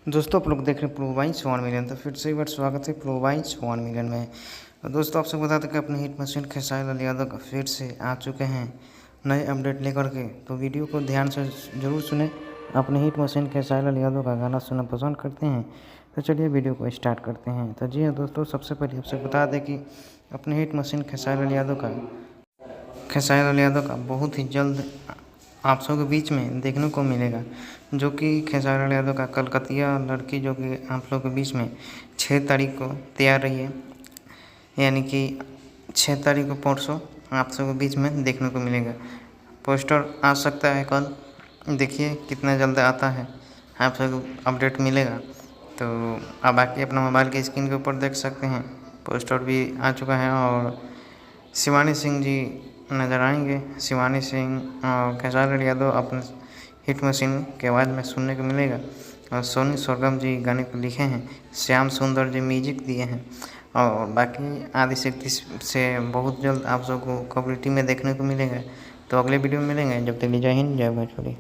दोस्तों आप लोग देख रहे हैं प्रो वाइंस 1 मिलियन। तो फिर से एक बार स्वागत है प्रो वाइंस 1 मिलियन में। तो दोस्तों आपसे बता दें कि अपने हिट मशीन खेसारी लाल यादव का फिर से आ चुके हैं नए अपडेट लेकर के। तो वीडियो को ध्यान से ज़रूर सुने। अपने हिट मशीन खेसारी लाल यादव का गाना सुनना पसंद करते हैं तो चलिए वीडियो को स्टार्ट करते हैं। तो जी हाँ दोस्तों, सबसे पहले आपसे बता दें कि अपने हिट मशीन खेसारी लाल यादव का बहुत ही जल्द आप सबके बीच में देखने को मिलेगा, जो कि खेसारी लाल यादव का कलकतिया लड़की, जो कि आप लोगों के बीच में 6 तारीख को तैयार रही है, यानी कि 6 तारीख को परसों आप सबके बीच में देखने को मिलेगा। पोस्टर आ सकता है कल, देखिए कितना जल्द आता है, आप सबको अपडेट मिलेगा। तो अब बाकी अपना मोबाइल के स्क्रीन के ऊपर देख सकते हैं, पोस्टर भी आ चुका है और शिवानी सिंह जी नज़र आएंगे। शिवानी सिंह और खेसारी लाल यादव अपने हिट मशीन के आवाज़ में सुनने को मिलेगा। और सोनी सरगम जी गाने को लिखे हैं, श्याम सुंदर जी म्यूजिक दिए हैं। और बाकी आदिशक्ति से बहुत जल्द आप सबको कम्युनिटी में देखने को मिलेगा। तो अगले वीडियो में मिलेंगे, जब तक जय हिंद जय भोजपुरी।